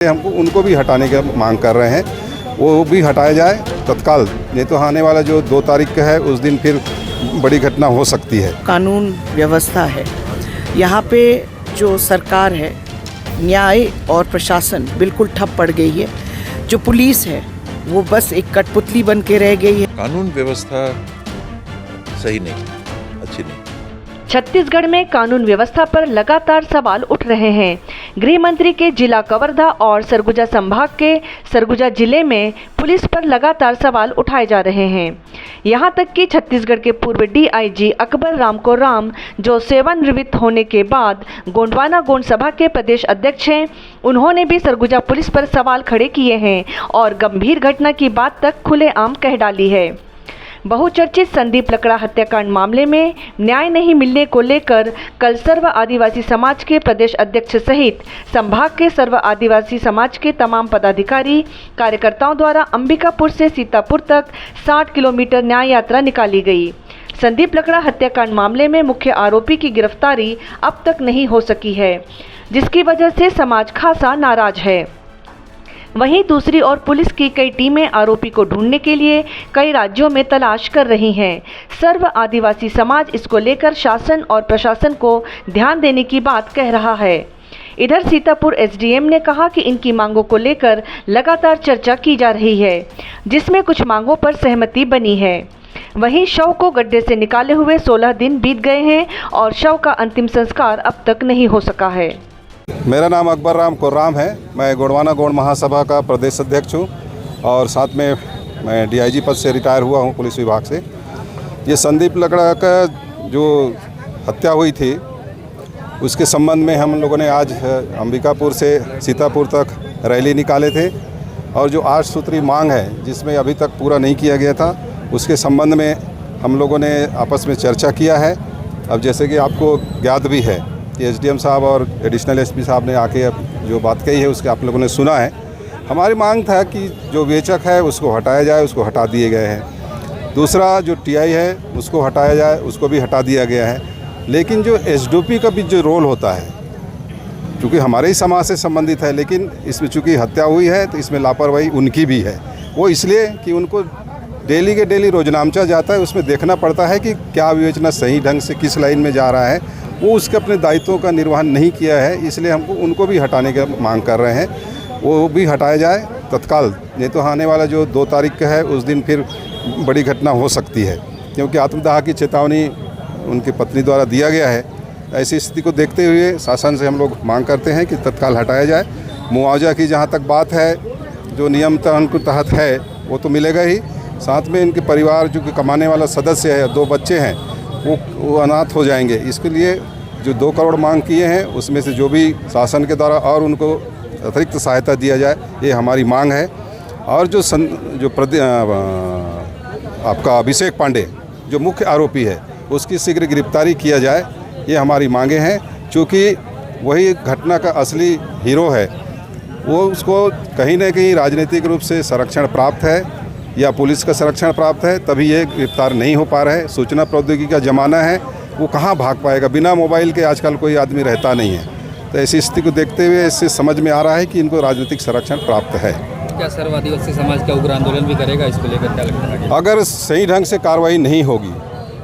हमको उनको भी हटाने की मांग कर रहे हैं, वो भी हटाया जाए तत्काल, नहीं तो आने वाला जो 2 तारीख का है उस दिन फिर बड़ी घटना हो सकती है। कानून व्यवस्था है यहाँ पे, जो सरकार है, न्याय और प्रशासन बिल्कुल ठप पड़ गई है। जो पुलिस है वो बस एक कठपुतली बन के रह गई है। कानून व्यवस्था सही नहीं, अच्छी नहीं। छत्तीसगढ़ में कानून व्यवस्था पर लगातार सवाल उठ रहे हैं। गृह मंत्री के जिला कवर्धा और सरगुजा संभाग के सरगुजा जिले में पुलिस पर लगातार सवाल उठाए जा रहे हैं। यहां तक कि छत्तीसगढ़ के पूर्व डीआईजी अकबर राम को राम, जो सेवानिवृत्त होने के बाद गोंडवाना गोंड सभा के प्रदेश अध्यक्ष हैं, उन्होंने भी सरगुजा पुलिस पर सवाल खड़े किए हैं और गंभीर घटना की बात तक खुलेआम कह डाली है। बहुचर्चित संदीप लकड़ा हत्याकांड मामले में न्याय नहीं मिलने को लेकर कल सर्व आदिवासी समाज के प्रदेश अध्यक्ष सहित संभाग के सर्व आदिवासी समाज के तमाम पदाधिकारी कार्यकर्ताओं द्वारा अंबिकापुर से सीतापुर तक 60 किलोमीटर न्याय यात्रा निकाली गई। संदीप लकड़ा हत्याकांड मामले में मुख्य आरोपी की गिरफ्तारी अब तक नहीं हो सकी है, जिसकी वजह से समाज खासा नाराज है। वहीं दूसरी ओर पुलिस की कई टीमें आरोपी को ढूंढने के लिए कई राज्यों में तलाश कर रही हैं। सर्व आदिवासी समाज इसको लेकर शासन और प्रशासन को ध्यान देने की बात कह रहा है। इधर सीतापुर एसडीएम ने कहा कि इनकी मांगों को लेकर लगातार चर्चा की जा रही है, जिसमें कुछ मांगों पर सहमति बनी है। वहीं शव को गड्ढे से निकाले हुए 16 दिन बीत गए हैं और शव का अंतिम संस्कार अब तक नहीं हो सका है। मेरा नाम अकबर राम कोर्राम है। मैं गोंडवाना गोंड महासभा का प्रदेश अध्यक्ष हूँ और साथ में मैं डीआईजी पद से रिटायर हुआ हूँ पुलिस विभाग से। ये संदीप लकड़ा का जो हत्या हुई थी उसके संबंध में हम लोगों ने आज अंबिकापुर से सीतापुर तक रैली निकाले थे और जो 8 सूत्री मांग है जिसमें अभी तक पूरा नहीं किया गया था, उसके संबंध में हम लोगों ने आपस में चर्चा किया है। अब जैसे कि आपको ज्ञात भी है कि एसडीएम साहब और एडिशनल एसपी साहब ने आके जो बात कही है उसके आप लोगों ने सुना है। हमारी मांग था कि जो वेचक है उसको हटाया जाए, उसको हटा दिए गए हैं। दूसरा जो टीआई है उसको हटाया जाए, उसको भी हटा दिया गया है। लेकिन जो एसडीओपी का भी जो रोल होता है, चूँकि हमारे ही समाज से संबंधित है, लेकिन इसमें चूँकि हत्या हुई है तो इसमें लापरवाही उनकी भी है। वो इसलिए कि उनको डेली के डेली रोजनामचा जाता है, उसमें देखना पड़ता है कि क्या विवेचना सही ढंग से किस लाइन में जा रहा है, वो उसके अपने दायित्वों का निर्वहन नहीं किया है। इसलिए हमको उनको भी हटाने की मांग कर रहे हैं, वो भी हटाया जाए तत्काल, नहीं तो आने वाला जो 2 तारीख का है उस दिन फिर बड़ी घटना हो सकती है, क्योंकि आत्मदाह की चेतावनी उनकी पत्नी द्वारा दिया गया है। ऐसी स्थिति को देखते हुए शासन से हम लोग मांग करते हैं कि तत्काल हटाया जाए। मुआवजा की जहाँ तक बात है, जो नियम के तहत है वो तो मिलेगा ही, साथ में इनके परिवार जो कि कमाने वाला सदस्य है, 2 बच्चे हैं, वो अनाथ हो जाएंगे। इसके लिए जो 2 करोड़ मांग किए हैं उसमें से जो भी शासन के द्वारा और उनको अतिरिक्त सहायता दिया जाए, ये हमारी मांग है। और जो आपका अभिषेक पांडे जो मुख्य आरोपी है उसकी शीघ्र गिरफ्तारी किया जाए, ये हमारी मांगे हैं। चूँकि वही घटना का असली हीरो है, वो उसको कहीं न कहीं राजनीतिक रूप से संरक्षण प्राप्त है या पुलिस का संरक्षण प्राप्त है, तभी ये गिरफ्तार नहीं हो पा रहा है। सूचना प्रौद्योगिकी का ज़माना है, वो कहाँ भाग पाएगा। बिना मोबाइल के आजकल कोई आदमी रहता नहीं है। तो ऐसी स्थिति को देखते हुए इससे समझ में आ रहा है कि इनको राजनीतिक संरक्षण प्राप्त है। क्या सर्व आदिवासी समाज का उग्र आंदोलन भी करेगा इसको लेकर, क्या लगता है? अगर सही ढंग से कार्रवाई नहीं होगी,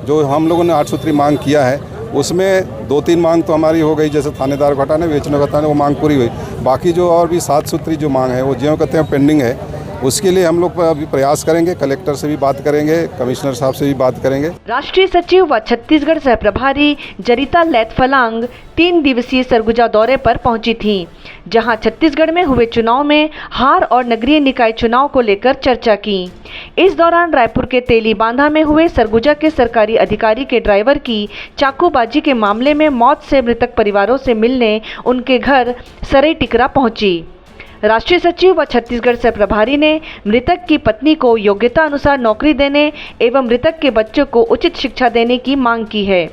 जो हम लोगों ने 8 सूत्री मांग किया है उसमें 2-3 मांग तो हमारी हो गई, जैसे थानेदार को हटाना, बेचने को हटाना, वो मांग पूरी हुई। बाकी जो और भी 7 सूत्री जो मांग है वो ज्यों कहते हैं पेंडिंग है। उसके लिए हम लोग अभी प्रयास करेंगे, कलेक्टर से भी बात करेंगे, कमिश्नर साहब से भी बात करेंगे। राष्ट्रीय सचिव व छत्तीसगढ़ सह प्रभारी जरिता लैथफलांग 3 दिवसीय सरगुजा दौरे पर पहुंची थीं, जहां छत्तीसगढ़ में हुए चुनाव में हार और नगरीय निकाय चुनाव को लेकर चर्चा की। इस दौरान रायपुर के तेली बांधा में हुए सरगुजा के सरकारी अधिकारी के ड्राइवर की चाकूबाजी के मामले में मौत से मृतक परिवारों से मिलने उनके घर सरई टिकरा पहुंची। राष्ट्रीय सचिव व छत्तीसगढ़ सह प्रभारी ने मृतक की पत्नी को योग्यता अनुसार नौकरी देने एवं मृतक के बच्चों को उचित शिक्षा देने की मांग की है।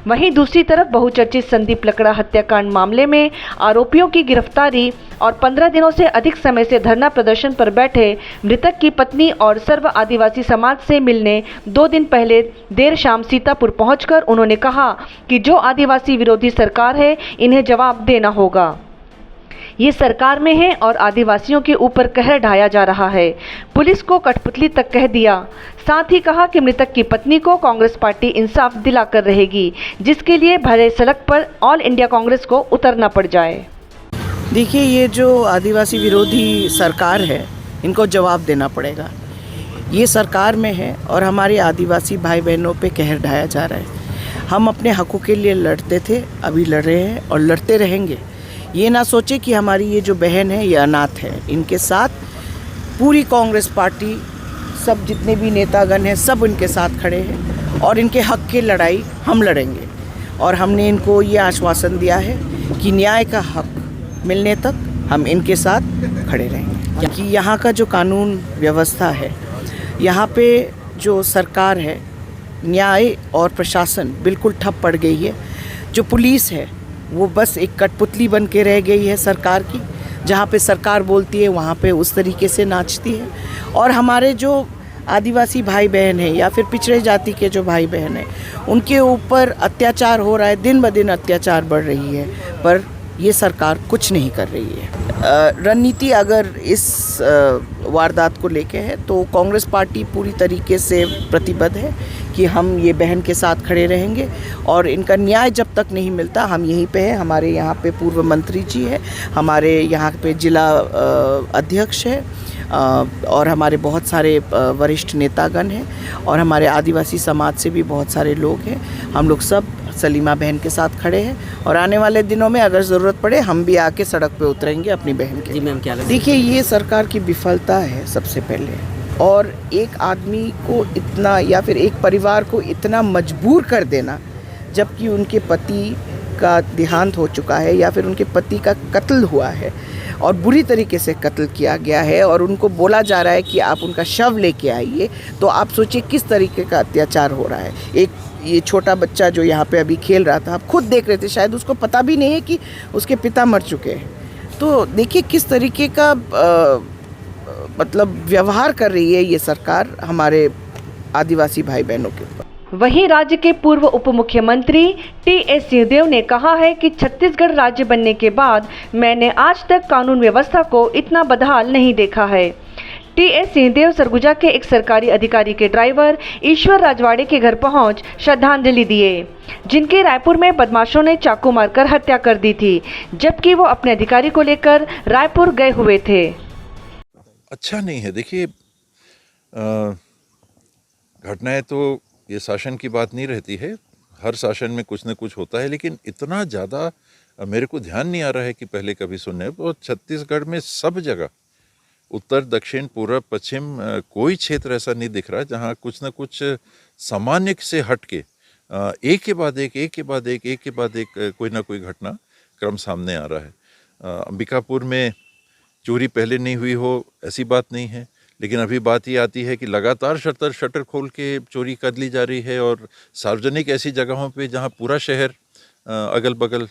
वहीं दूसरी तरफ बहुचर्चित संदीप लकड़ा हत्याकांड मामले में आरोपियों की गिरफ्तारी और 15 दिनों से अधिक समय से धरना प्रदर्शन पर बैठे मृतक की पत्नी और सर्व आदिवासी समाज से मिलने 2 दिन पहले देर शाम सीतापुर पहुंचकर उन्होंने कहा कि जो आदिवासी विरोधी सरकार है इन्हें जवाब देना होगा। ये सरकार में है और आदिवासियों के ऊपर कहर ढाया जा रहा है। पुलिस को कठपुतली तक कह दिया। साथ ही कहा कि मृतक की पत्नी को कांग्रेस पार्टी इंसाफ दिलाकर रहेगी, जिसके लिए भरे सड़क पर ऑल इंडिया कांग्रेस को उतरना पड़ जाए। देखिए, ये जो आदिवासी विरोधी सरकार है, इनको जवाब देना पड़ेगा। ये सरकार में है और हमारे आदिवासी भाई बहनों पे कहर ढाया जा रहा है। हम अपने हकों के लिए लड़ते थे, अभी लड़ रहे हैं और लड़ते रहेंगे। ये ना सोचे कि हमारी ये जो बहन है ये अनाथ है। इनके साथ पूरी कांग्रेस पार्टी, सब जितने भी नेतागण हैं, सब इनके साथ खड़े हैं और इनके हक की लड़ाई हम लड़ेंगे। और हमने इनको ये आश्वासन दिया है कि न्याय का हक मिलने तक हम इनके साथ खड़े रहेंगे। कि यहाँ का जो कानून व्यवस्था है, यहाँ पे जो सरकार है, न्याय और प्रशासन बिल्कुल ठप पड़ गई है। जो पुलिस है वो बस एक कठपुतली बन के रह गई है सरकार की। जहाँ पे सरकार बोलती है वहाँ पे उस तरीके से नाचती है। और हमारे जो आदिवासी भाई बहन हैं या फिर पिछड़े जाति के जो भाई बहन हैं, उनके ऊपर अत्याचार हो रहा है, दिन ब दिन अत्याचार बढ़ रही है, पर ये सरकार कुछ नहीं कर रही है। रणनीति अगर इस वारदात को लेके है तो कांग्रेस पार्टी पूरी तरीके से प्रतिबद्ध है कि हम ये बहन के साथ खड़े रहेंगे और इनका न्याय जब तक नहीं मिलता हम यहीं पे हैं। हमारे यहाँ पे पूर्व मंत्री जी है, हमारे यहाँ पे जिला अध्यक्ष है और हमारे बहुत सारे वरिष्ठ नेतागण हैं और हमारे आदिवासी समाज से भी बहुत सारे लोग हैं। हम लोग सब सलीमा बहन के साथ खड़े हैं और आने वाले दिनों में अगर ज़रूरत पड़े हम भी आके सड़क पे उतरेंगे अपनी बहन के। जी मैम, क्या लगता है? देखिए, ये सरकार की विफलता है सबसे पहले। और एक आदमी को इतना या फिर एक परिवार को इतना मजबूर कर देना, जबकि उनके पति का देहांत हो चुका है या फिर उनके पति का कत्ल हुआ है और बुरी तरीके से कत्ल किया गया है और उनको बोला जा रहा है कि आप उनका शव लेके आइए, तो आप सोचिए किस तरीके का अत्याचार हो रहा है। एक ये छोटा बच्चा जो यहाँ पे अभी खेल रहा था, आप खुद देख रहे थे, शायद उसको पता भी नहीं है कि उसके पिता मर चुके हैं। तो देखिए किस तरीके का मतलब व्यवहार कर रही है ये सरकार हमारे आदिवासी भाई बहनों के ऊपर। वहीं राज्य के पूर्व उप मुख्यमंत्री टी.एस. सिंहदेव ने कहा है कि छत्तीसगढ़ राज्य बनने के बाद मैंने आज तक कानून व्यवस्था को इतना बदहाल नहीं देखा है। टी.एस. सिंहदेव सरगुजा के एक सरकारी अधिकारी के ड्राइवर ईश्वर राजवाड़े के घर पहुंच श्रद्धांजलि दिए, जिनके रायपुर में बदमाशों ने चाकू मारकर हत्या कर दी थी, जबकि वो अपने अधिकारी को लेकर रायपुर गए हुए थे। अच्छा नहीं है। देखिए, घटनाएं तो ये शासन की बात नहीं रहती है, हर शासन में कुछ न कुछ होता है, लेकिन इतना ज़्यादा मेरे को ध्यान नहीं आ रहा है कि पहले कभी सुनने। और छत्तीसगढ़ में सब जगह, उत्तर दक्षिण पूर्व पश्चिम, कोई क्षेत्र ऐसा नहीं दिख रहा जहाँ कुछ न कुछ सामान्य से हट के एक के बाद एक कोई ना कोई घटना क्रम सामने आ रहा है। अंबिकापुर में चोरी पहले नहीं हुई हो ऐसी बात नहीं है, लेकिन अभी बात ये आती है कि लगातार शटर खोल के चोरी कर ली जा रही है और सार्वजनिक ऐसी जगहों पे जहाँ पूरा शहर अगल बगल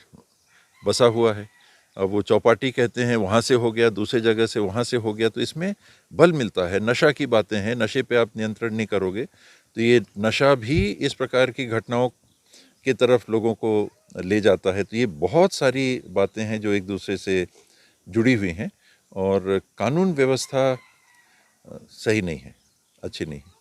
बसा हुआ है। अब वो चौपाटी कहते हैं, वहाँ से हो गया, दूसरे जगह से वहाँ से हो गया, तो इसमें बल मिलता है। नशा की बातें हैं, नशे पे आप नियंत्रण नहीं करोगे तो ये नशा भी इस प्रकार की घटनाओं की तरफ लोगों को ले जाता है। तो ये बहुत सारी बातें हैं जो एक दूसरे से जुड़ी हुई हैं और कानून व्यवस्था सही नहीं है, अच्छी नहीं है।